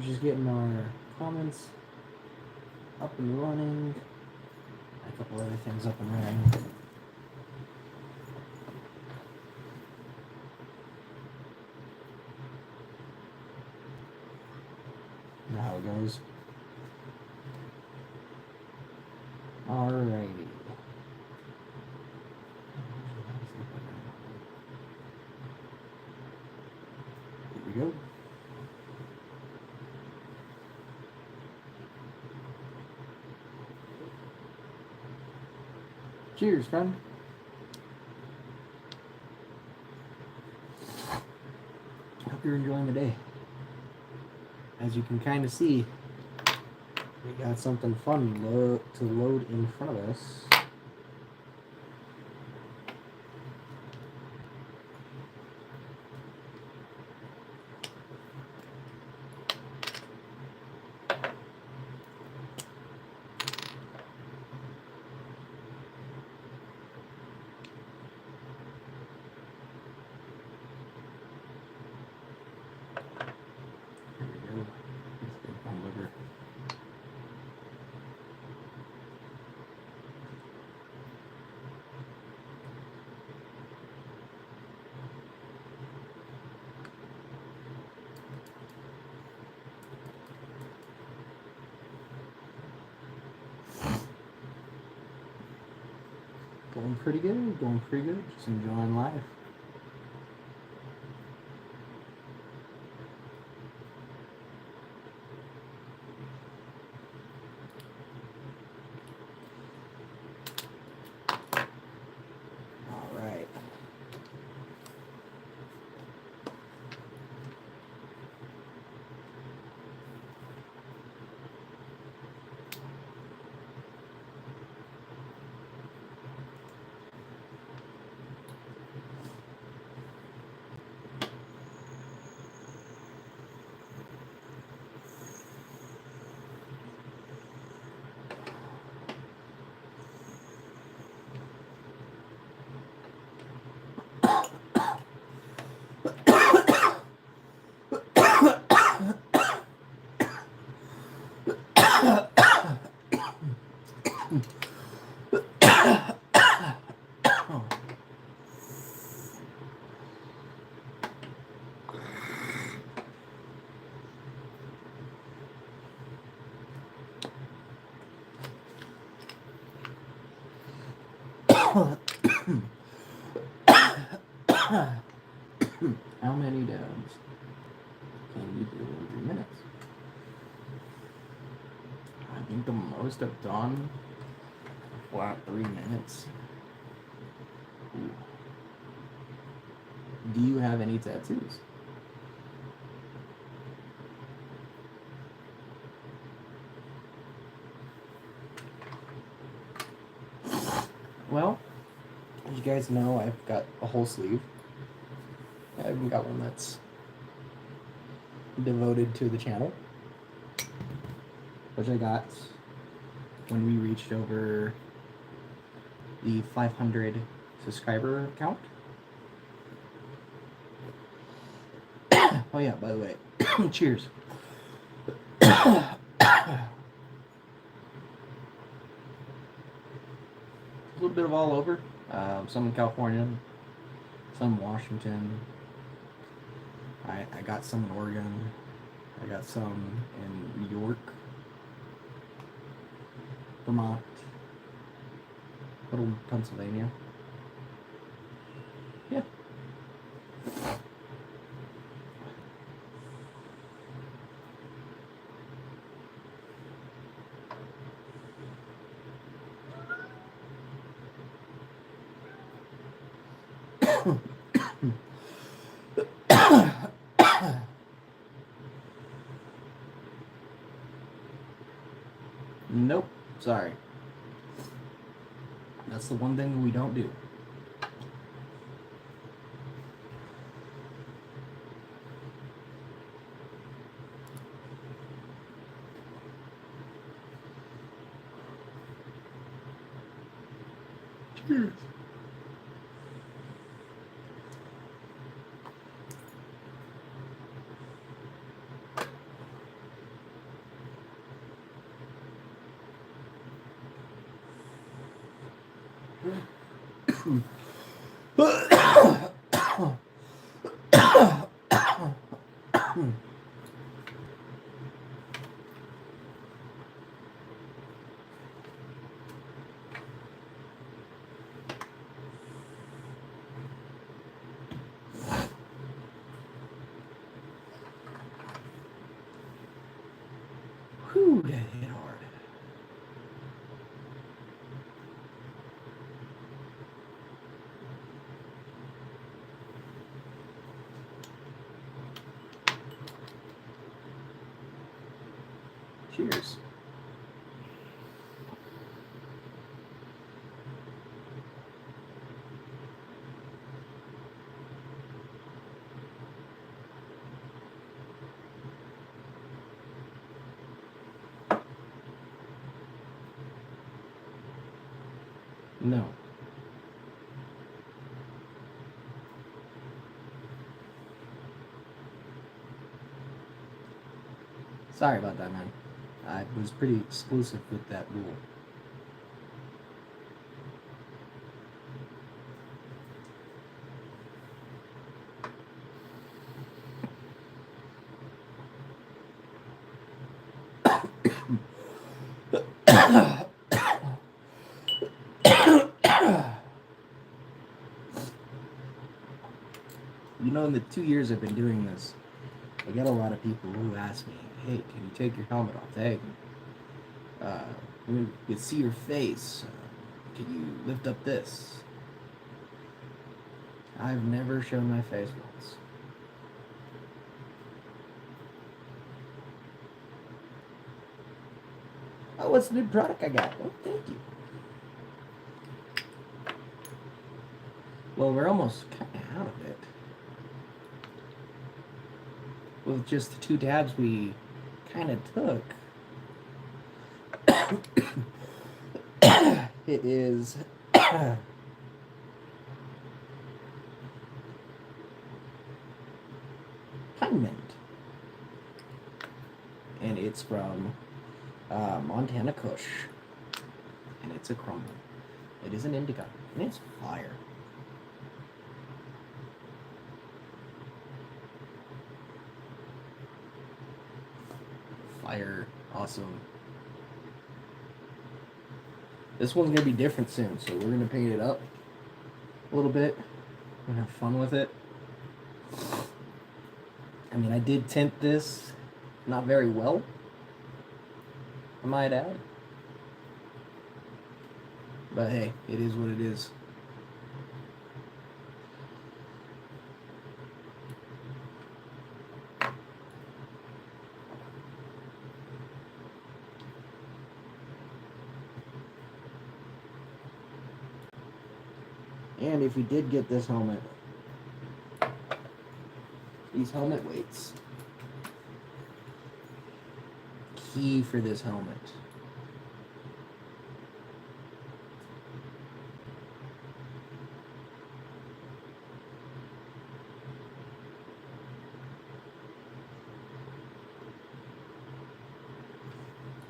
just getting our comments up and running. A couple other things up and running. You know how it goes. Alrighty. Here we go. Cheers, friend. Hope you're enjoying the day. As you can kind of see, we got something fun to load in front of us. Here we go. This big hamburger. Going pretty good, just enjoying life. All right. How many dabs can you do in 3 minutes? I think the most I've done, flat 3 minutes. Ooh. Do you have any tattoos? Well, as you guys know, I've got a whole sleeve. I even got one that's devoted to the channel, which I got when we reached over the 500 subscriber count. Oh yeah, by the way, cheers. A little bit of all over. Some in California, some in Washington. I got some in Oregon. I got some in New York, Vermont, little Pennsylvania. Yeah. Nope, sorry. That's the one thing we don't do. Cheers. Whew, that hit hard. Cheers. No. Sorry about that, man. I was pretty exclusive with that rule. You know, in the 2 years I've been doing this, I get a lot of people who ask me, "Hey, can you take your helmet off? Hey, you can see your face. Can you lift up this?" I've never shown my face once. Oh, what's the new product I got? Oh, thank you. Well, we're almost kind of out of it. With just the 2 dabs we kind of took. It is Pine Mint. And it's from Montana Kush. And it's a crumble. It is an indica. And it's fire. Fire. Awesome. This one's going to be different soon, so we're going to paint it up a little bit and have fun with it. I mean, I did tint this not very well, I might add. But hey, it is what it is. And if you did get this helmet, these helmet weights, key for this helmet.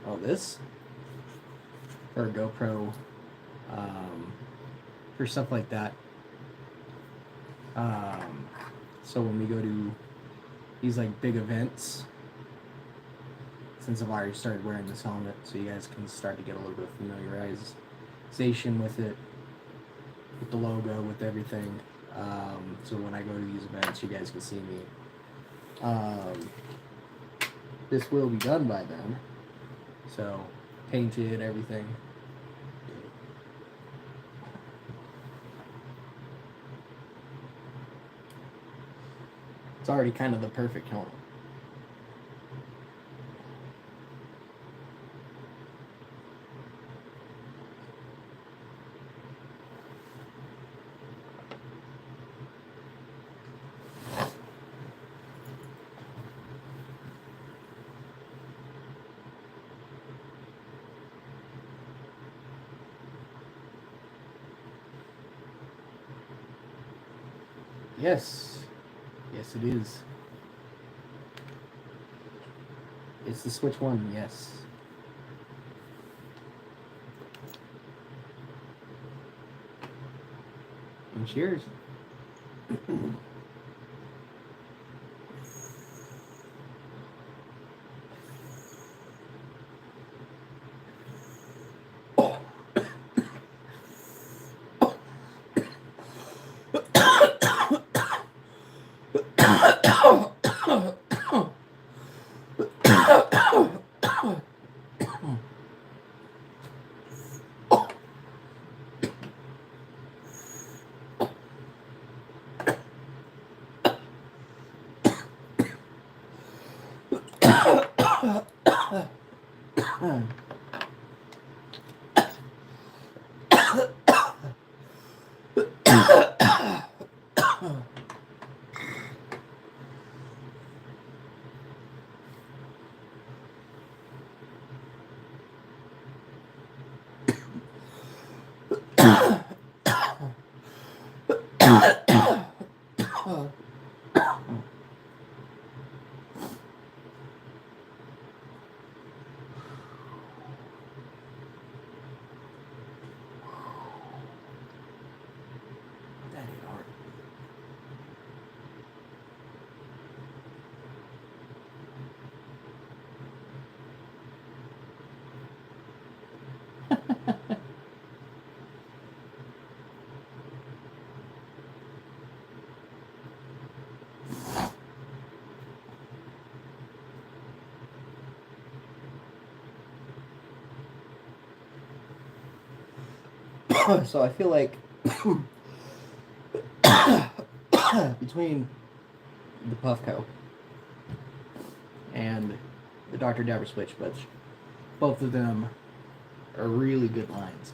Oh, this? For a GoPro, for stuff like that. So when we go to these like big events, since I've already started wearing this helmet, so you guys can start to get a little bit of familiarization with it, with the logo, with everything. So when I go to these events, you guys can see me. This will be done by then. So painted, everything. It's already kind of the perfect helmet. Yes. Yes, it is. It's the Switch 1, yes. And cheers. That ain't hard. So I feel like between the Puffco and the Dr. Dabber Switch, but both of them are really good lines.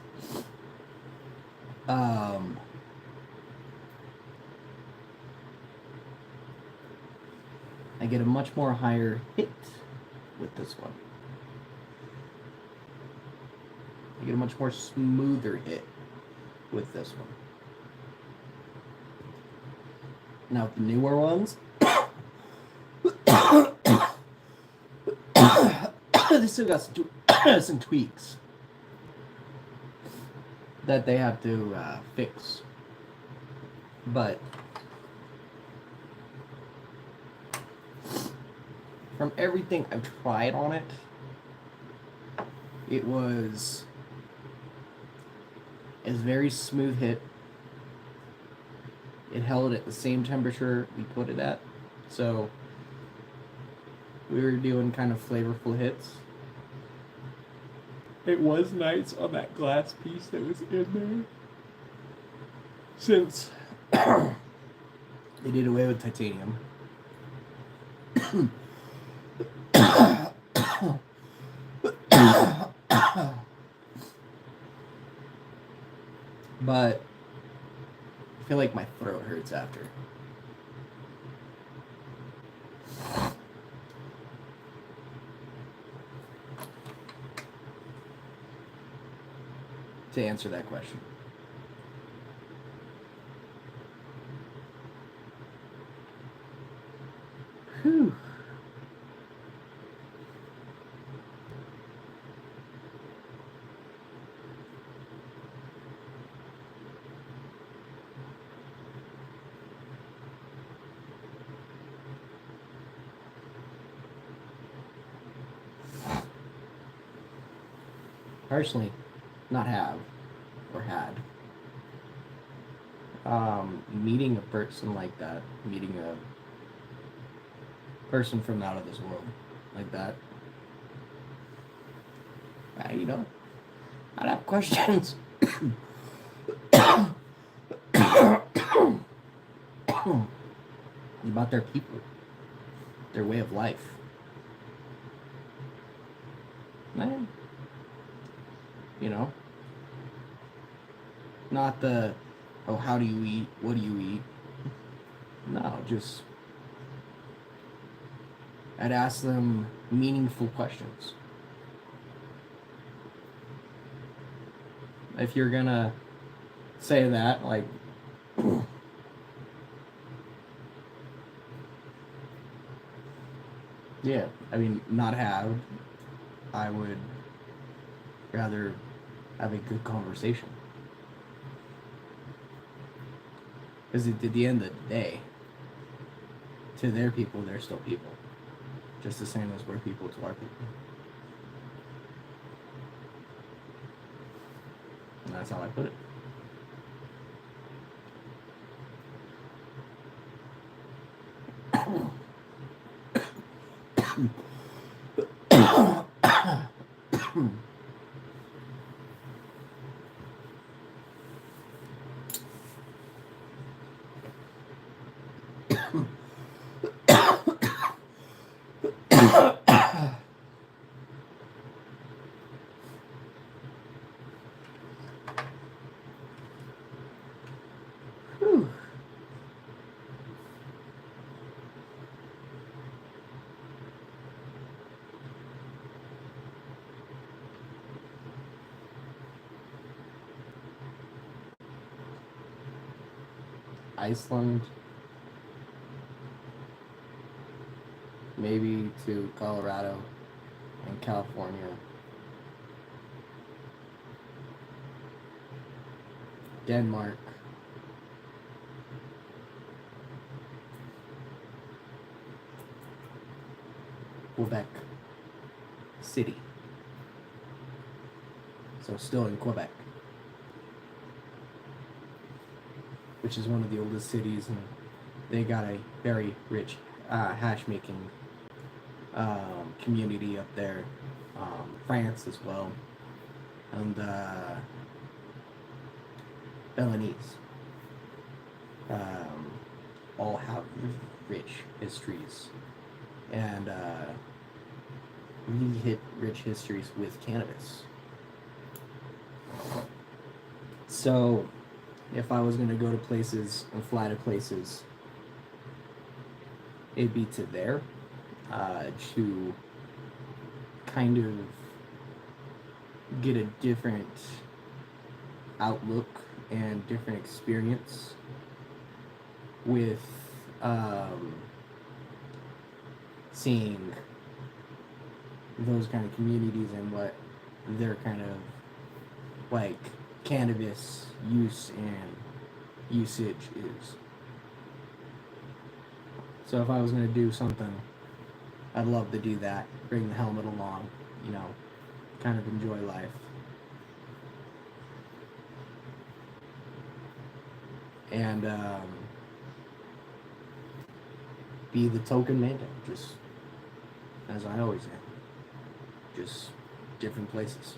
I get a much more higher hit with this one. I get a much more smoother hit with this one. Now with the newer ones, they still got some tweaks that they have to fix. But from everything I've tried on it, it was a very smooth hit. It held at the same temperature we put it at. So we were doing kind of flavorful hits. It was nice on that glass piece that was in there. Since they did away with titanium. But I feel like my throat hurts after. To answer that question. Whew. Personally, not have or had. Meeting a person like that, meeting a person from out of this world like that, you know, I'd have questions. About their people, their way of life. Man. You know? Not the, oh, how do you eat? What do you eat? No, just, I'd ask them meaningful questions. If you're gonna say that, like, yeah, I mean, not have. I would rather have a good conversation. Because at the end of the day, to their people, they're still people. Just the same as we're people to our people. And that's how I put it. Whew. Iceland, maybe to Colorado and California. Denmark. Quebec City. So still in Quebec, which is one of the oldest cities, and they got a very rich hash making community up there. France as well, and Balinese all have rich histories, and we hit rich histories with cannabis. So if I was going to go to places and fly to places, it'd be to there to kind of get a different outlook and different experience with seeing those kind of communities and what their kind of like cannabis use and usage is. So if I was going to do something, I'd love to do that. Bring the helmet along, you know, kind of enjoy life. And be the token Mando, just as I always am. Just different places.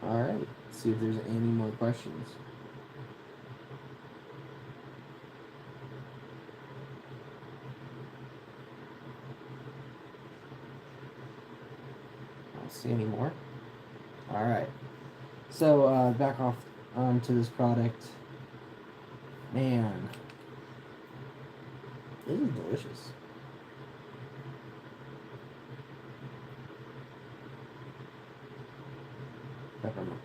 Alright, let's see if there's any more questions. I don't see any more. Alright. So, back off onto this product. Man. This is delicious. Peppermint.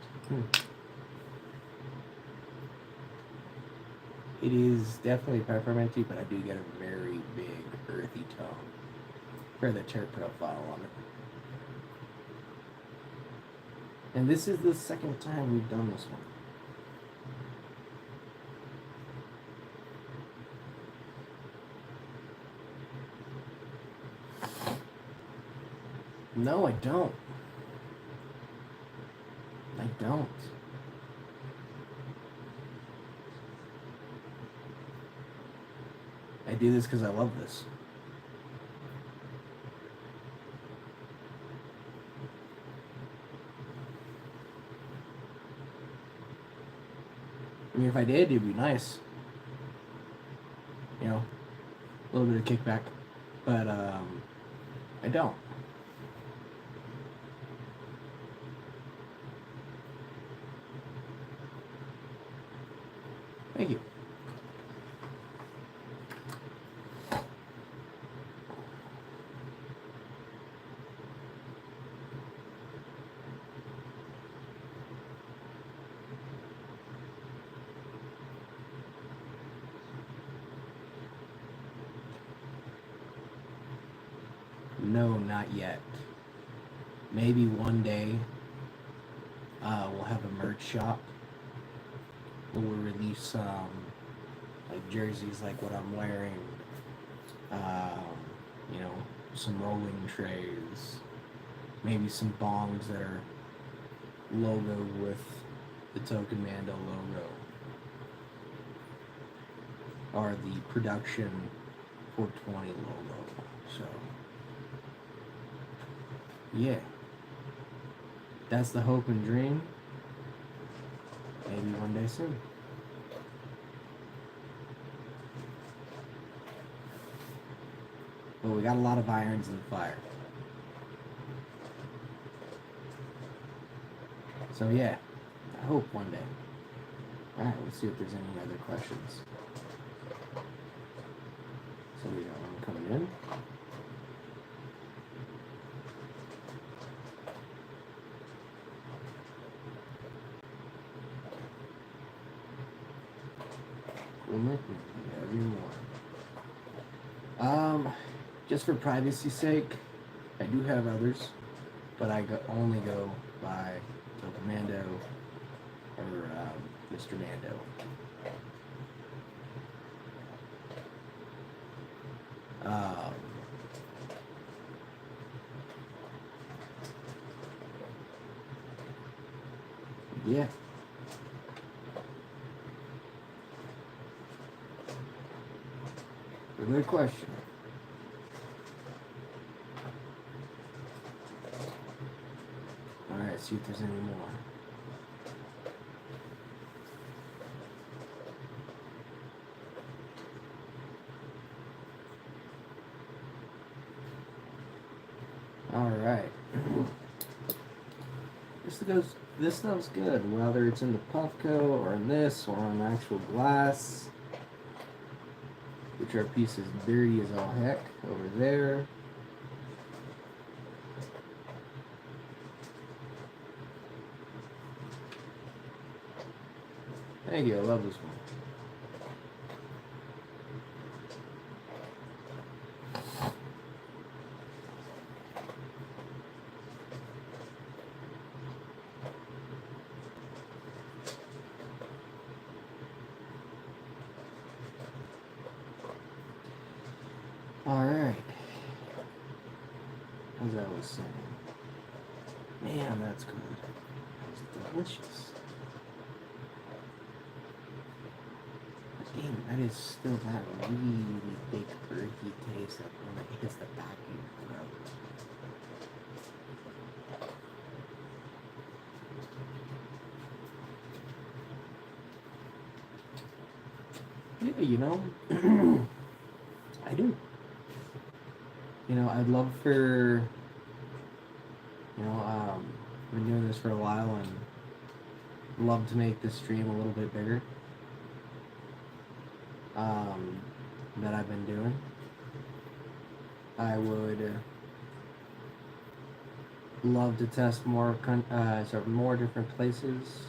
It is definitely pepperminty, but I do get a very big earthy tone for the terp profile on it. And this is the second time we've done this one. No, I don't. I don't. I do this because I love this. I mean, if I did, it'd be nice. You know, a little bit of kickback. But, I don't. Thank you. No, not yet. Maybe one day we'll have a merch shop We'll release like jerseys like what I'm wearing, um, you know, some rolling trays, maybe some bongs that are logoed with the Token Mando logo, or the production 420 logo. So, yeah, that's the hope and dream. Maybe one day soon. But we got a lot of irons in the fire. So yeah, I hope one day. Alright, let's see if there's any other questions. So we got one coming in. Every more. Just for privacy's sake, I do have others, but I only go by Token Mando or Mr. Mando. Yeah. Good question. Alright, see if there's any more. Alright. This stuff's good, whether it's in the Puffco or in this or on actual glass. Which our piece is dirty as all heck over there. Thank you, I love this one. Alright. As I was saying. Man, that's good. That's delicious. Damn, that is still that really big earthy taste that when it hits the back of your throat. Yeah, you know, I do. You know, I'd love for, I've been doing this for a while and love to make this stream a little bit bigger. That I've been doing. I would love to test more different places.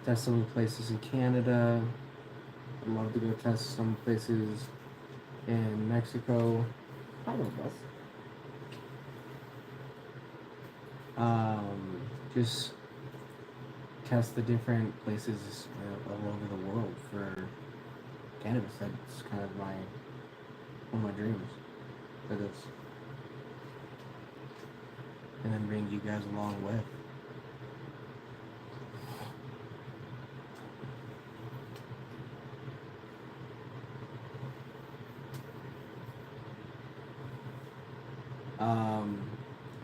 Test some places in Canada. I'd love to go test some places in Mexico. I don't know. Just test the different places all over the world for cannabis. That's kind of one of my dreams for this. And then bring you guys along with.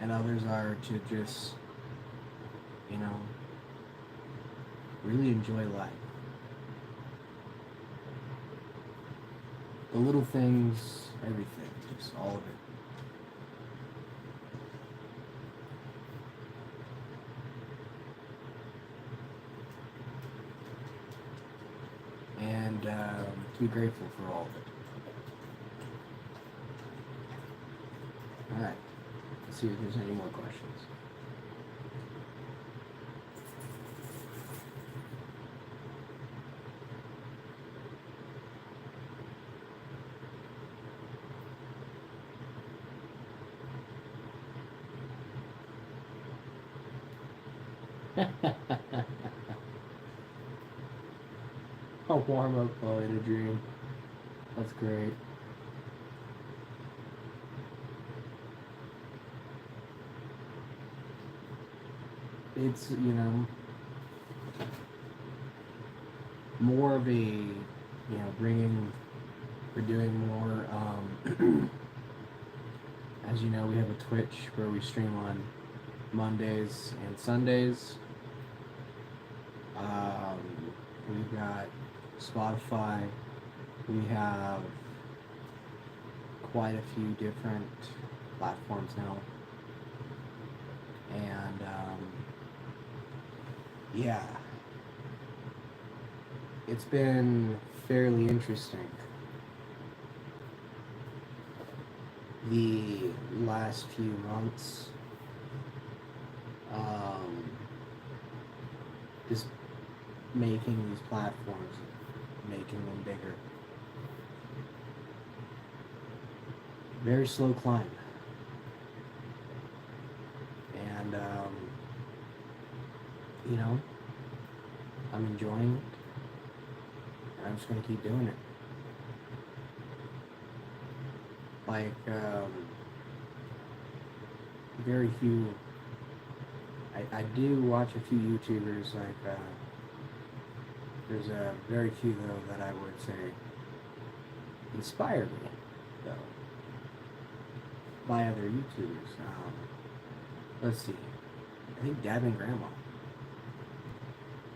And others are to just, really enjoy life. The little things, everything, just all of it. And to be grateful for all of it. Alright, let's see if there's any more questions. A warm up boy in a dream. That's great. It's, more of a, bringing, we're doing more, as you know, we have a Twitch where we stream on Mondays and Sundays. We've got Spotify. We have quite a few different platforms now. And, yeah, it's been fairly interesting. The last few months, just making these platforms, making them bigger. Very slow climb. And, I'm enjoying it. I'm just going to keep doing it. Like, very few, I do watch a few YouTubers, like, there's a very few, though, that I would say inspire me, though, by other YouTubers. Let's see, I think Dab and Grandma.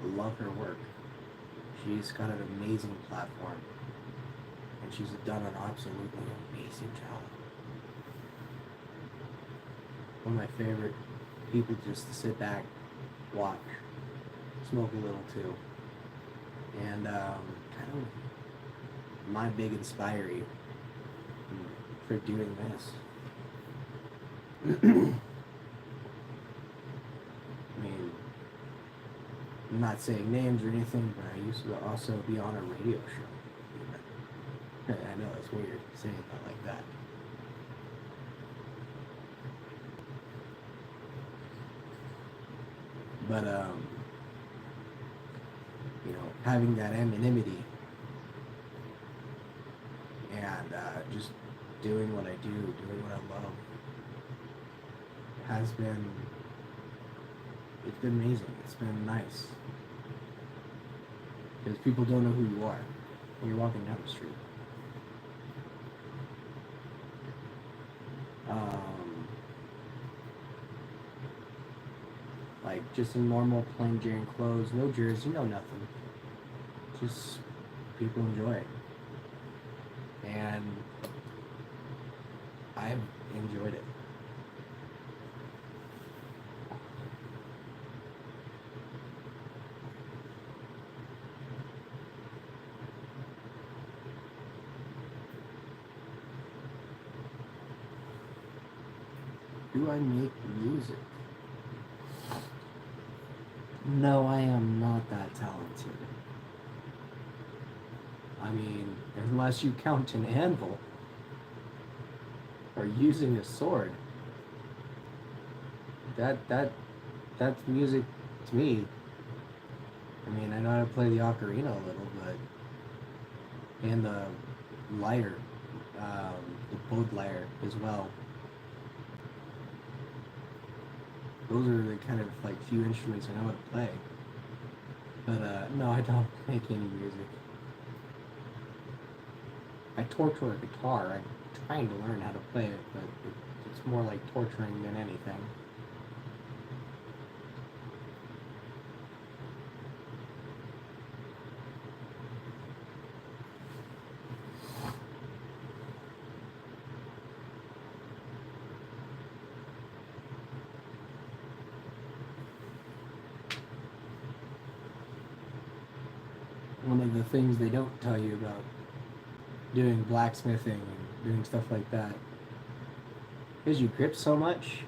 I love her work. She's got an amazing platform, and she's done an absolutely amazing job. One of my favorite people just to sit back, watch, smoke a little too, and kind of my big inspiry for doing this. I mean, I'm not saying names or anything, but I used to also be on a radio show. I know it's weird saying that like that. But, having that anonymity and just doing what I do, doing what I love, it's been amazing. It's been nice. Because people don't know who you are when you're walking down the street. Like, just in normal plain Jane clothes, no jersey, no nothing. Just people enjoy it. And I've enjoyed it. Do I make music? No, I am not that talented. I mean, unless you count an anvil or using a sword, that's music to me. I mean, I know how to play the ocarina a little, but and the lyre, the bowed lyre as well. Those are the kind of like few instruments I know how to play. But no, I don't make any music. I torture a guitar. I'm trying to learn how to play it, but it's more like torturing than anything. One of the things they don't tell you about doing blacksmithing and doing stuff like that is you grip so much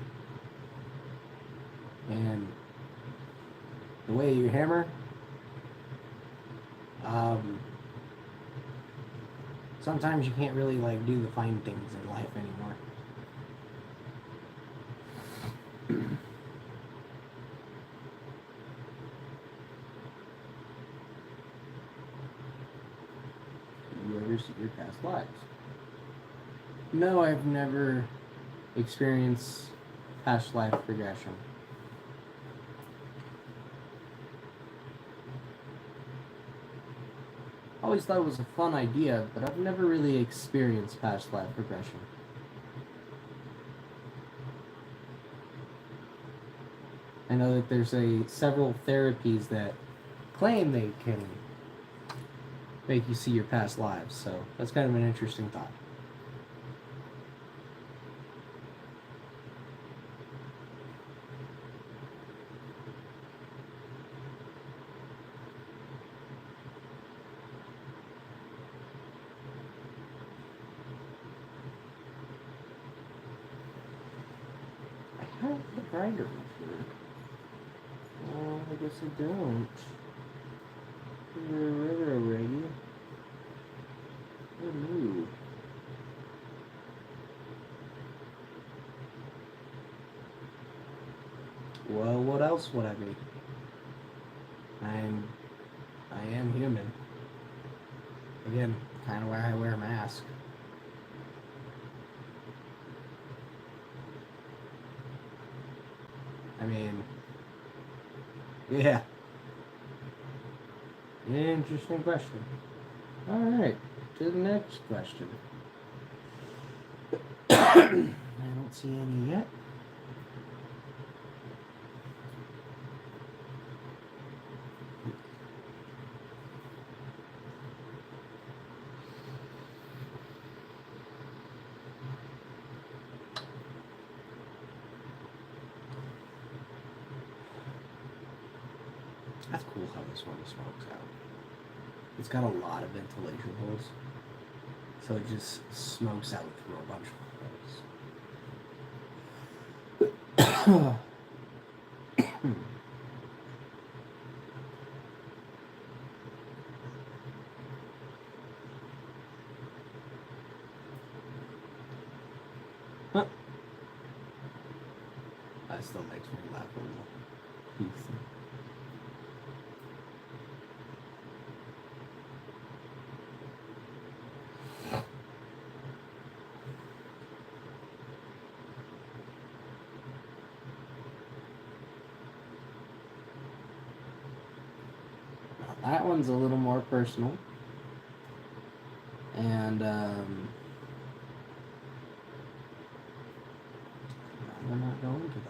and the way you hammer, sometimes you can't really like do the fine things in life anymore. your past lives. No, I've never experienced past life regression. I always thought it was a fun idea, but I've never really experienced past life regression. I know that there's several therapies that claim they can make you see your past lives, so that's kind of an interesting thought. I have the grinder here. Oh, I guess I don't. River already. Oh no. Well, what else would I be? I am human. Again, kind of why I wear a mask. I mean, yeah. Interesting question. Alright, to the next question. I don't see any yet. That's cool how this one smokes out. It's got a lot of ventilation holes, so it just smokes out through a bunch of holes. Huh. That still makes me laugh a little. That one's a little more personal, and we're not going to that.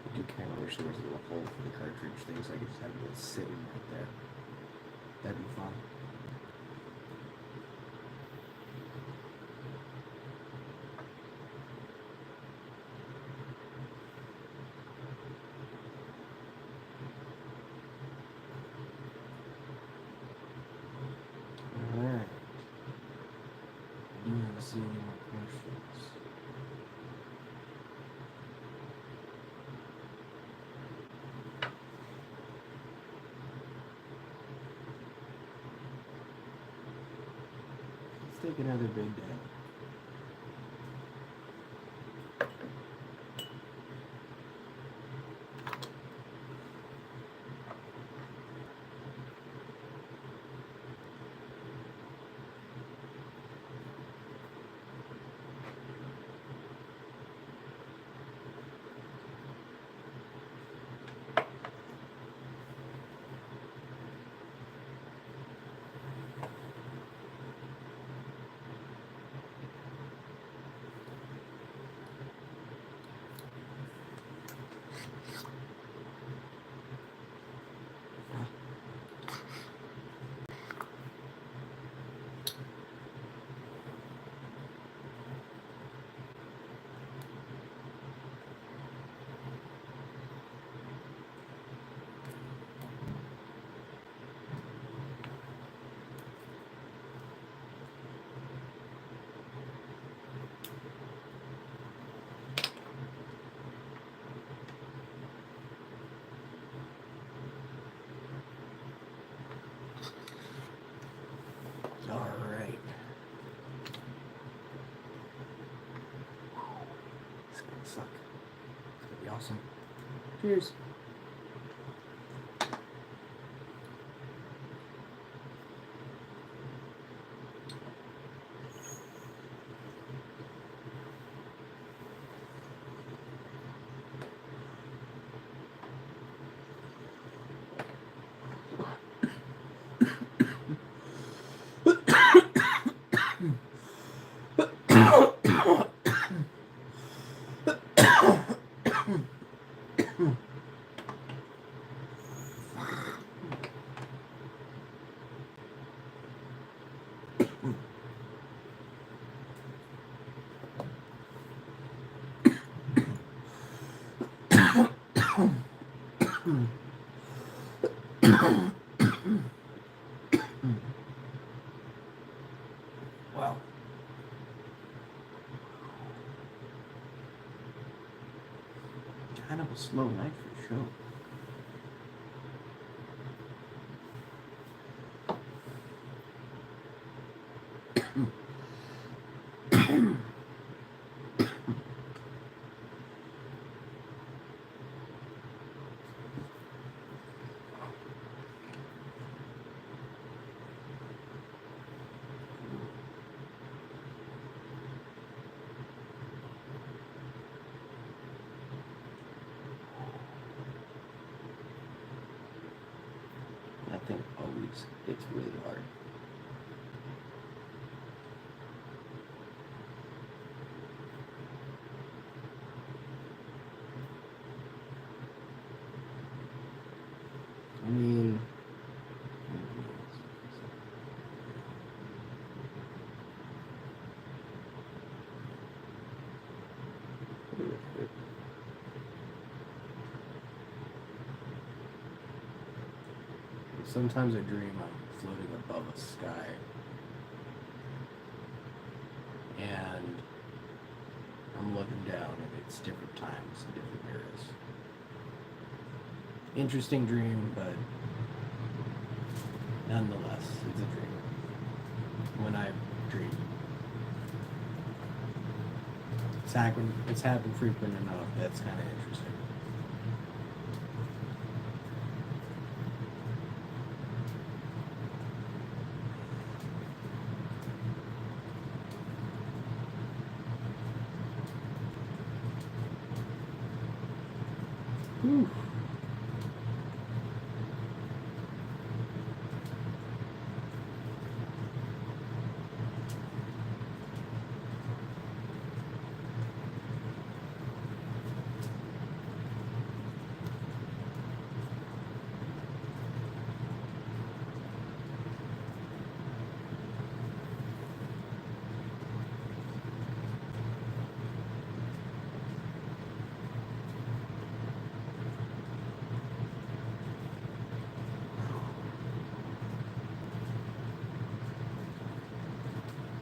I do kind of wish there was a little hole for the cartridge thing, so I could just have it sitting right there. That'd be fun. Alright. You want to see any more questions? Let's take another big day. suck. It's gonna be awesome. Cheers. Wow. Kind of a slow night for sure. That thing always hits really hard. I mean, sometimes I dream I'm floating above a sky, and I'm looking down, and it's different times and different eras. Interesting dream, but nonetheless, it's a dream. When I dream, it's happened frequent enough. That's kind of interesting. Whew.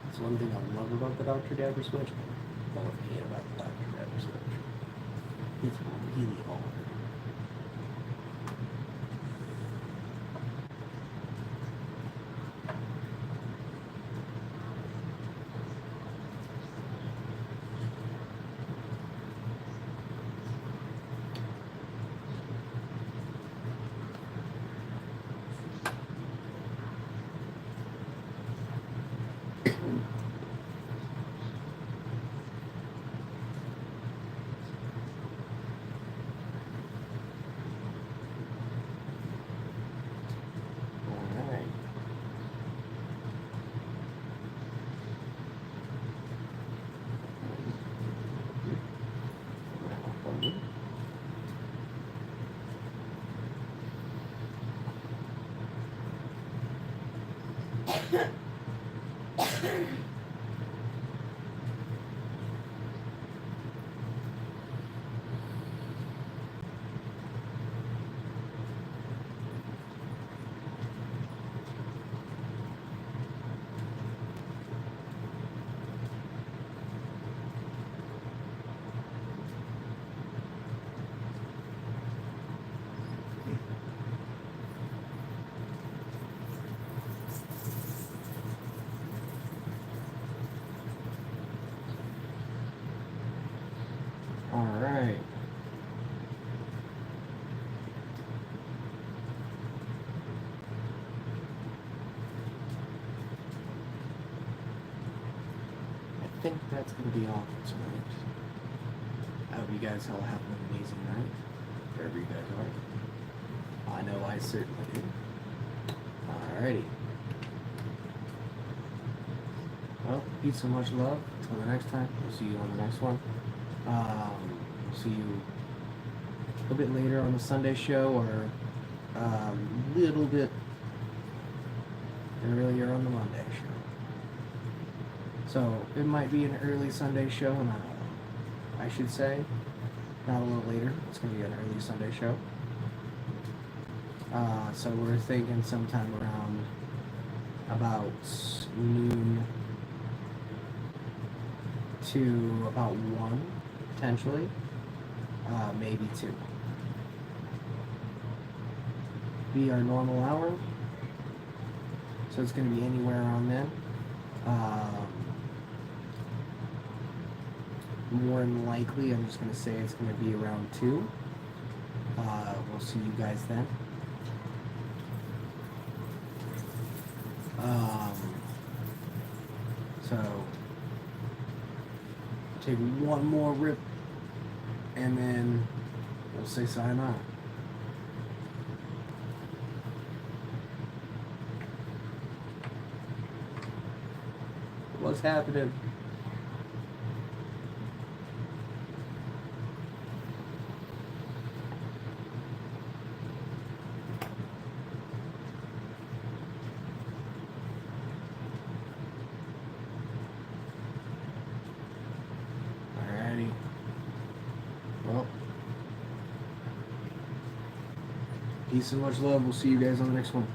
That's one thing I love about the Dr. Dabber switch. I love hate about the Dr. Dabber switch. It's really hard. All right. I think that's going to be all for tonight. I hope you guys all have an amazing night, wherever you guys are. I know I certainly do. Alrighty. Well, peace and much love. Until the next time, we'll see you on the next one. We'll see you a little bit later on the Sunday show, or a little bit earlier on the Monday show. So it might be an early Sunday show, and I should say, not a little later. It's going to be an early Sunday show. So we're thinking sometime around about noon to about 1, potentially, maybe 2. Be our normal hour, so it's going to be anywhere around then. More than likely, I'm just going to say it's going to be around 2. We'll see you guys then. So take one more rip, and then we'll say sayonara. What's happening? Well, peace and much love. We'll see you guys on the next one.